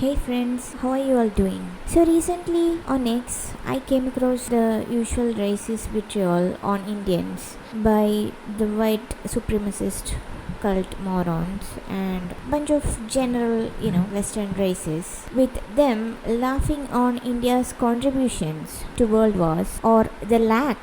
Hey friends, how are you all doing? So recently on X, I came across the usual racist vitriol on Indians by the white supremacist cult morons and bunch of general, Western races, with them laughing on India's contributions to world wars or the lack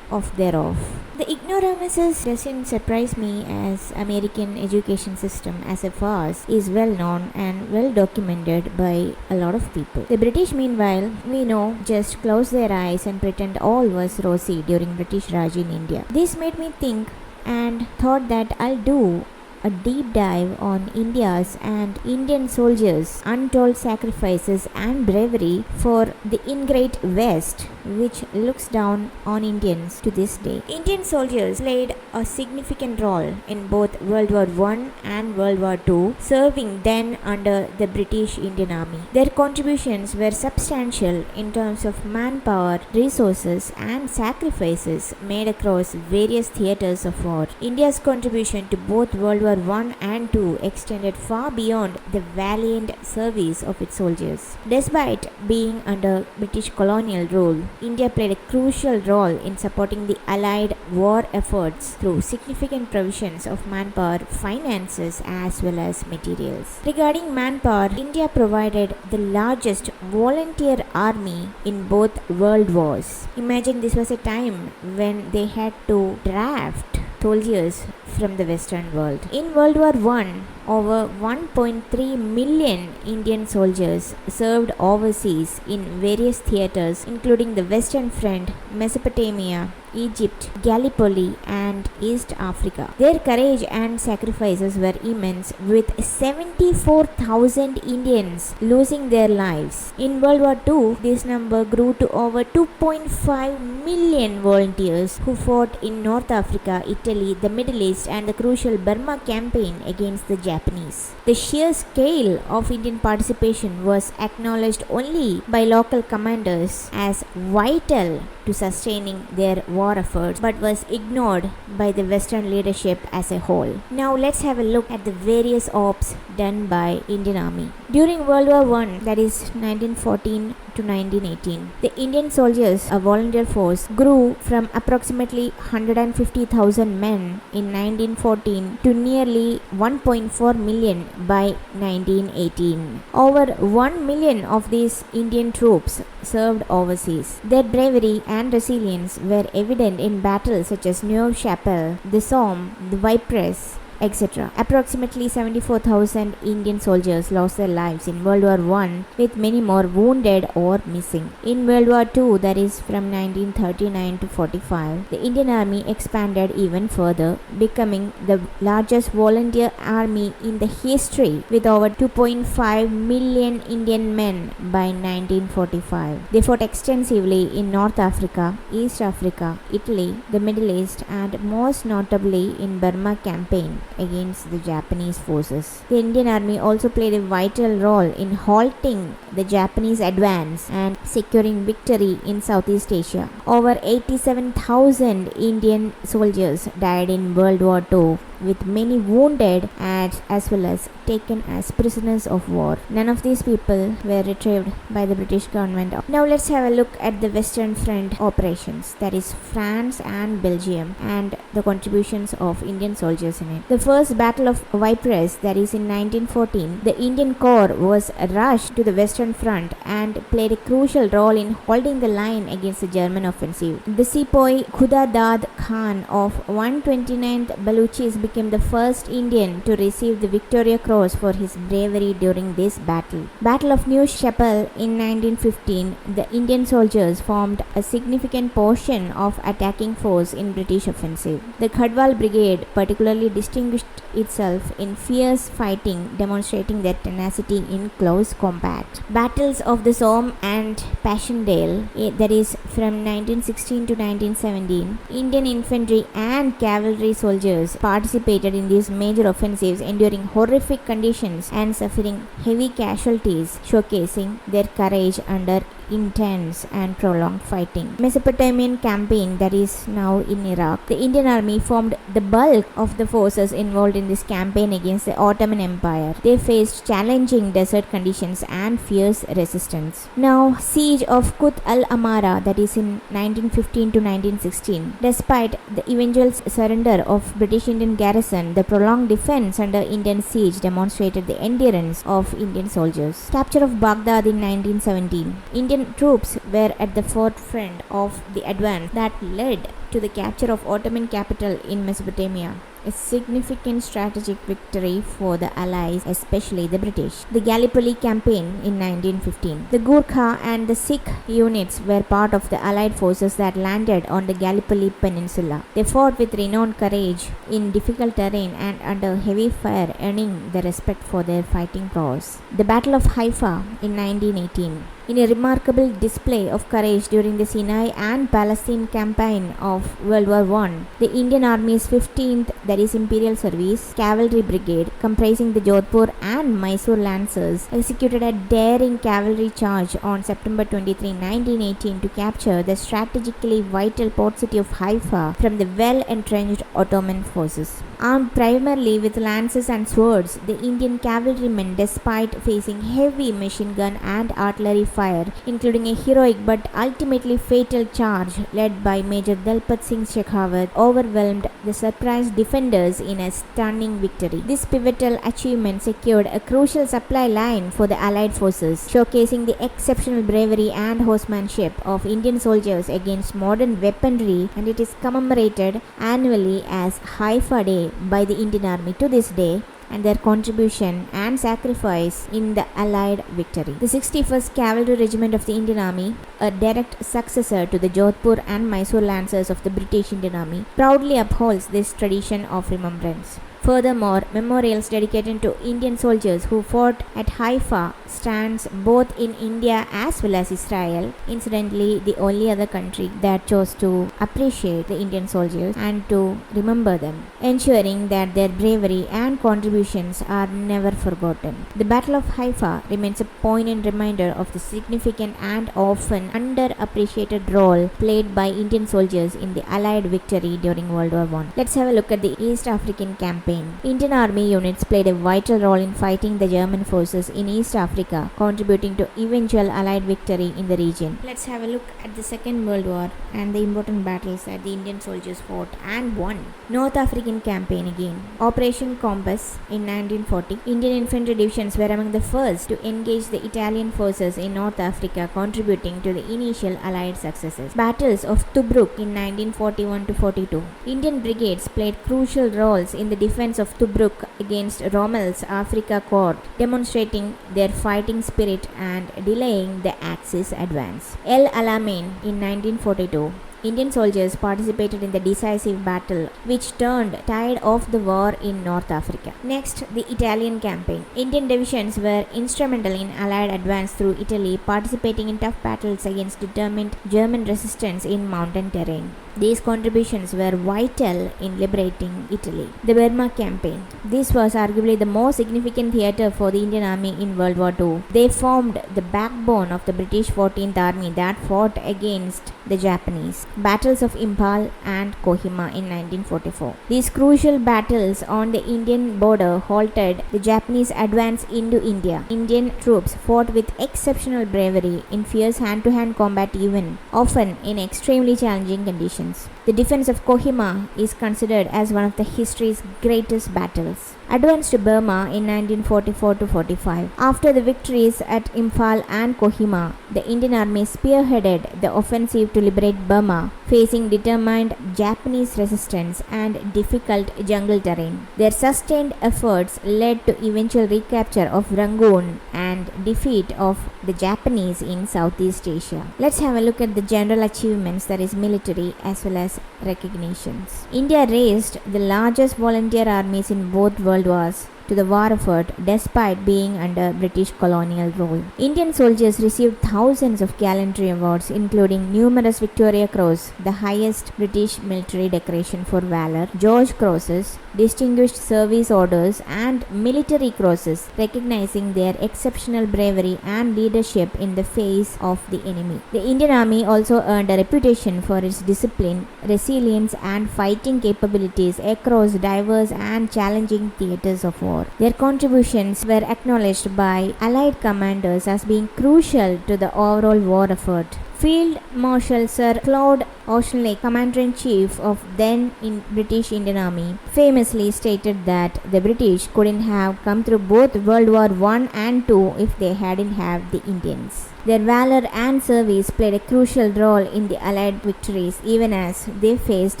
of thereof. The ignoramuses doesn't surprise me, as American education system as a farce is well known and well documented by a lot of people. The British, meanwhile, we know, just closed their eyes and pretend all was rosy during British Raj in India. This made me think and thought that I'll do a deep dive on India's and Indian soldiers' untold sacrifices and bravery for the ingrate West, which looks down on Indians to this day. Indian soldiers played a significant role in both World War I and World War II, serving then under the British Indian Army. Their contributions were substantial in terms of manpower, resources, and sacrifices made across various theatres of war. India's contribution to both World War I and II extended far beyond the valiant service of its soldiers. Despite being under British colonial rule, India played a crucial role in supporting the Allied war efforts through significant provisions of manpower, finances, as well as materials. Regarding manpower, India provided the largest volunteer army in both world wars. Imagine this was a time when they had to draft soldiers from the Western world. In World War I, over 1.3 million Indian soldiers served overseas in various theatres, including the Western Front, Mesopotamia, Egypt, Gallipoli, and East Africa. Their courage and sacrifices were immense, with 74,000 Indians losing their lives. In World War II, this number grew to over 2.5 million volunteers who fought in North Africa, Italy, the Middle East, and the crucial Burma campaign against the Japanese. The sheer scale of Indian participation was acknowledged only by local commanders as vital to sustaining their war efforts, but was ignored by the Western leadership as a whole. Now let's have a look at the various ops done by Indian Army. During World War I, that is 1914 to 1918, the Indian soldiers, a volunteer force, grew from approximately 150,000 men in 1914 to nearly 1.4 million by 1918. Over 1 million of these Indian troops served overseas. Their bravery and resilience were evident in battles such as Neuve Chapelle, the Somme, the Ypres, etc. Approximately 74,000 Indian soldiers lost their lives in World War I, with many more wounded or missing. In World War II, that is from 1939 to 45, the Indian Army expanded even further, becoming the largest volunteer army in the history, with over 2.5 million Indian men by 1945. They fought extensively in North Africa, East Africa, Italy, the Middle East, and most notably in Burma campaign against the Japanese forces. The Indian Army also played a vital role in halting the Japanese advance and securing victory in Southeast Asia. Over 87,000 Indian soldiers died in World War II, with many wounded and as well as taken as prisoners of war. None of these people were retrieved by the British government. Now let's have a look at the Western Front operations, that is France and Belgium, and the contributions of Indian soldiers in it. The first Battle of Ypres, that is in 1914, the Indian Corps was rushed to the Western Front and played a crucial role in holding the line against the German offensive. The Sepoy Khudadad Khan of 129th Baluchis became the first Indian to receive the Victoria Cross for his bravery during this battle. Battle of Neuve Chapelle in 1915, the Indian soldiers formed a significant portion of attacking force in British offensive. The Khadwal Brigade particularly distinguished itself in fierce fighting, demonstrating their tenacity in close combat. Battles of the Somme and Passchendaele, that is from 1916 to 1917, Indian infantry and cavalry soldiers participated in these major offensives, enduring horrific conditions and suffering heavy casualties, showcasing their courage under intense and prolonged fighting. Mesopotamian campaign, that is now in Iraq, the Indian army formed the bulk of the forces involved in this campaign against the Ottoman Empire. They faced challenging desert conditions and fierce resistance. Now, siege of Kut al-Amara, that is in 1915 to 1916. Despite the eventual surrender of British Indian garrison, the prolonged defense under Indian siege demonstrated the endurance of Indian soldiers. Capture of Baghdad in 1917. Indian troops were at the forefront of the advance that led to the capture of Ottoman capital in Mesopotamia, a significant strategic victory for the Allies, especially the British. The Gallipoli campaign in 1915. The Gurkha and the Sikh units were part of the Allied forces that landed on the Gallipoli Peninsula. They fought with renowned courage in difficult terrain and under heavy fire, earning the respect for their fighting prowess. The Battle of Haifa in 1918. In a remarkable display of courage during the Sinai and Palestine campaign of World War I, the Indian Army's 15th, that is Imperial Service, Cavalry Brigade, comprising the Jodhpur and Mysore Lancers, executed a daring cavalry charge on September 23, 1918 to capture the strategically vital port city of Haifa from the well-entrenched Ottoman forces. Armed primarily with lances and swords, the Indian cavalrymen, despite facing heavy machine gun and artillery fire, including a heroic but ultimately fatal charge led by Major Dalpat Singh Shekhawat, overwhelmed the surprised defenders in a stunning victory. This pivotal achievement secured a crucial supply line for the Allied forces, showcasing the exceptional bravery and horsemanship of Indian soldiers against modern weaponry, and it is commemorated annually as Haifa Day by the Indian Army to this day, and their contribution and sacrifice in the Allied victory. The 61st Cavalry Regiment of the Indian Army, a direct successor to the Jodhpur and Mysore Lancers of the British Indian Army, proudly upholds this tradition of remembrance. Furthermore, memorials dedicated to Indian soldiers who fought at Haifa stands both in India as well as Israel, incidentally the only other country that chose to appreciate the Indian soldiers and to remember them, ensuring that their bravery and contributions are never forgotten. The Battle of Haifa remains a poignant reminder of the significant and often underappreciated role played by Indian soldiers in the Allied victory during World War I. Let's have a look at the East African campaign. Indian army units played a vital role in fighting the German forces in East Africa, contributing to eventual Allied victory in the region. Let's have a look at the Second World War and the important battles that the Indian soldiers fought and won. North African campaign again. Operation Compass in 1940. Indian infantry divisions were among the first to engage the Italian forces in North Africa, contributing to the initial Allied successes. Battles of Tobruk in 1941 to 42. Indian brigades played crucial roles in the defense of Tobruk against Rommel's Africa Corps, demonstrating their fighting spirit and delaying the Axis advance. El Alamein in 1942. Indian soldiers participated in the decisive battle which turned tide of the war in North Africa. Next, the Italian campaign. Indian divisions were instrumental in Allied advance through Italy, participating in tough battles against determined German resistance in mountain terrain. These contributions were vital in liberating Italy. The Burma campaign. This was arguably the most significant theatre for the Indian Army in World War II. They formed the backbone of the British 14th Army that fought against the Japanese. Battles of Impal and Kohima in 1944. These crucial battles on the Indian border halted the Japanese advance into India. Indian troops fought with exceptional bravery in fierce hand-to-hand combat, even often in extremely challenging conditions. The defense of Kohima is considered as one of the history's greatest battles. Advance to Burma in 1944-45. After the victories at Imphal and Kohima, the Indian Army spearheaded the offensive to liberate Burma, facing determined Japanese resistance and difficult jungle terrain. Their sustained efforts led to eventual recapture of Rangoon and defeat of the Japanese in Southeast Asia. Let's have a look at the general achievements, that is military as well as recognitions. India raised the largest volunteer armies in both world wars, to the war effort despite being under British colonial rule. Indian soldiers received thousands of gallantry awards, including numerous Victoria Cross, the highest British military decoration for valor, George Crosses, Distinguished Service Orders, and military crosses, recognizing their exceptional bravery and leadership in the face of the enemy. The Indian Army also earned a reputation for its discipline, resilience, and fighting capabilities across diverse and challenging theaters of war. Their contributions were acknowledged by Allied commanders as being crucial to the overall war effort. Field Marshal Sir Claude Auchinleck, Commander-in-Chief of then British Indian Army, famously stated that the British couldn't have come through both World War I and II if they hadn't had the Indians. Their valor and service played a crucial role in the Allied victories, even as they faced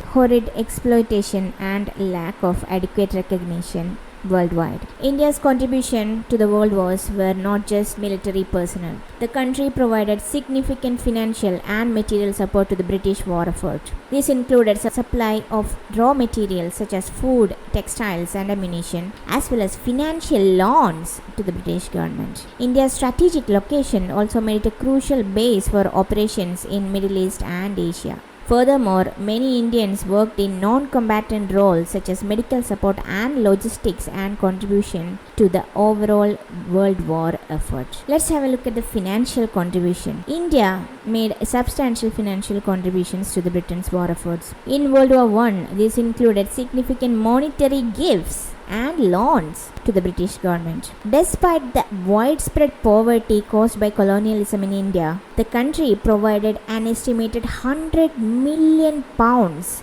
horrid exploitation and lack of adequate recognition worldwide. India's contribution to the world wars were not just military personnel. The country provided significant financial and material support to the British war effort. This included supply of raw materials such as food, textiles, and ammunition, as well as financial loans to the British government. India's strategic location also made it a crucial base for operations in Middle East and Asia. Furthermore, many Indians worked in non-combatant roles such as medical support and logistics and contribution to the overall World War effort. Let's have a look at the financial contribution. India made substantial financial contributions to the Britain's war efforts. In World War I, this included significant monetary gifts and loans to the British government. Despite the widespread poverty caused by colonialism in India, the country provided an estimated £100 million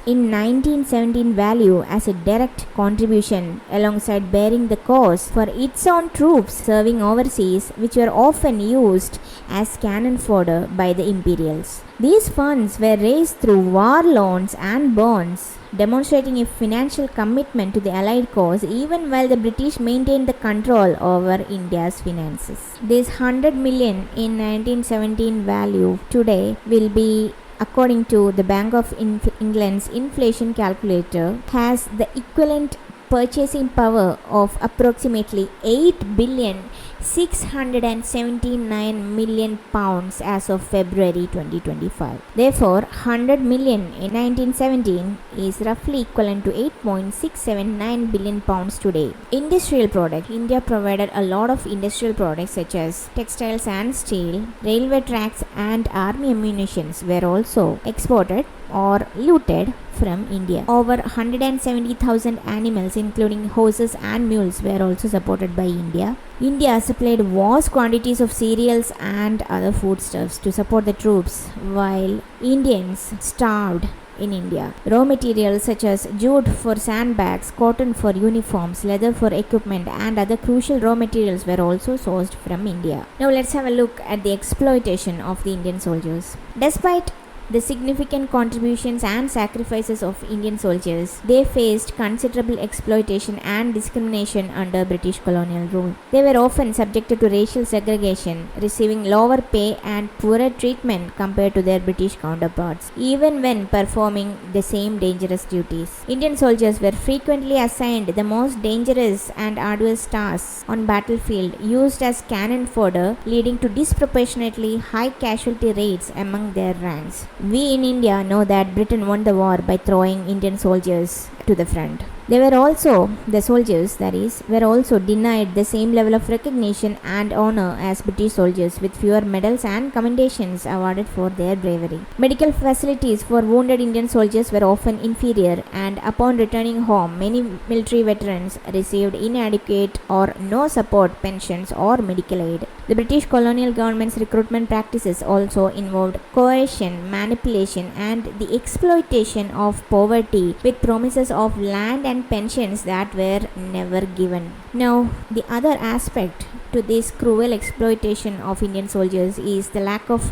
in 1917 value as a direct contribution, alongside bearing the cost for its own troops serving overseas, which were often used as cannon fodder by the Imperials. These funds were raised through war loans and bonds, demonstrating a financial commitment to the Allied cause even while the British maintained the control over India's finances. This $100 million in 1917 value today will be, according to the Bank of England's inflation calculator, has the equivalent purchasing power of approximately £8,679,000,000 as of February 2025. Therefore, $100 million in 1917 is roughly equivalent to £8.679 billion today. Industrial product. India provided a lot of industrial products such as textiles and steel. Railway tracks and army ammunitions were also exported or looted from India. Over 170,000 animals, including horses and mules, were also supported by India. India supplied vast quantities of cereals and other foodstuffs to support the troops, while Indians starved in India. Raw materials such as jute for sandbags, cotton for uniforms, leather for equipment, and other crucial raw materials were also sourced from India. Now let's have a look at the exploitation of the Indian soldiers. Despite the significant contributions and sacrifices of Indian soldiers, they faced considerable exploitation and discrimination under British colonial rule. They were often subjected to racial segregation, receiving lower pay and poorer treatment compared to their British counterparts, even when performing the same dangerous duties. Indian soldiers were frequently assigned the most dangerous and arduous tasks on battlefield, used as cannon fodder, leading to disproportionately high casualty rates among their ranks. We in India know that Britain won the war by throwing Indian soldiers to the front. The soldiers were also denied the same level of recognition and honor as British soldiers, with fewer medals and commendations awarded for their bravery. Medical facilities for wounded Indian soldiers were often inferior, and upon returning home, many military veterans received inadequate or no support pensions or medical aid. The British colonial government's recruitment practices also involved coercion, manipulation, and the exploitation of poverty, with promises of land and pensions that were never given. Now, the other aspect to this cruel exploitation of Indian soldiers is the lack of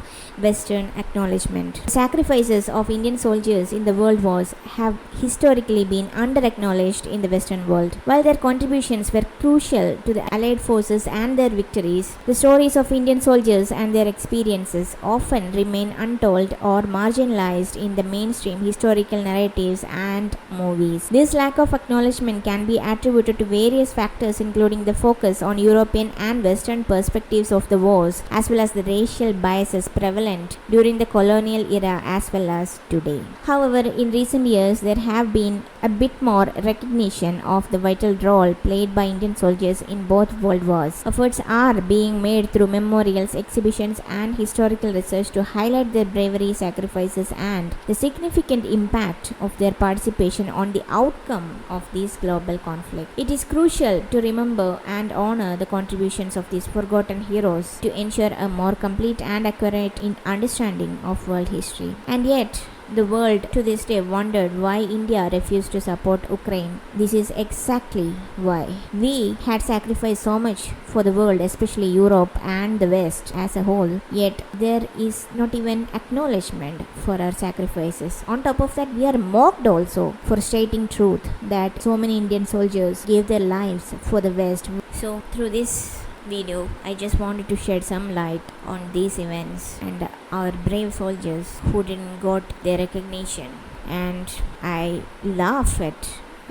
Western acknowledgement. Sacrifices of Indian soldiers in the world wars have historically been under-acknowledged in the Western world. While their contributions were crucial to the Allied forces and their victories, the stories of Indian soldiers and their experiences often remain untold or marginalized in the mainstream historical narratives and movies. This lack of acknowledgement can be attributed to various factors, including the focus on European and Western perspectives of the wars, as well as the racial biases prevalent during the colonial era as well as today. However, in recent years, there have been a bit more recognition of the vital role played by Indian soldiers in both world wars. Efforts are being made through memorials, exhibitions, and historical research to highlight their bravery, sacrifices, and the significant impact of their participation on the outcome of this global conflict. It is crucial to remember and honor the contributions of these forgotten heroes to ensure a more complete and accurate understanding of world history. And yet, the world to this day wondered why India refused to support Ukraine. This is exactly why. We had sacrificed so much for the world, especially Europe and the West as a whole, yet there is not even acknowledgement for our sacrifices. On top of that, we are mocked also for stating truth that so many Indian soldiers gave their lives for the West. So through this video, I just wanted to shed some light on these events and our brave soldiers who didn't got their recognition. And I laugh at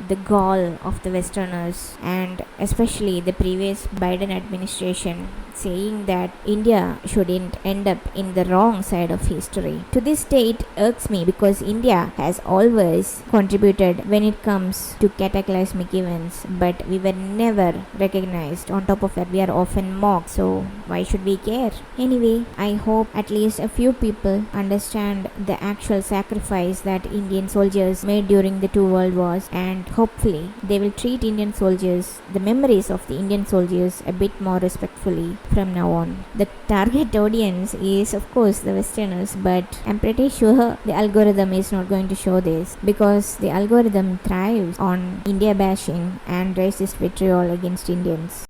the gall of the Westerners and especially the previous Biden administration saying that India shouldn't end up in the wrong side of history. To this day, it irks me because India has always contributed when it comes to cataclysmic events, but we were never recognized. On top of that, we are often mocked, so why should we care? Anyway, I hope at least a few people understand the actual sacrifice that Indian soldiers made during the two world wars, and hopefully they will treat Indian soldiers, the memories of the Indian soldiers, a bit more respectfully from now on. The target audience is of course the Westerners, but I'm pretty sure the algorithm is not going to show this because the algorithm thrives on India bashing and racist vitriol against Indians.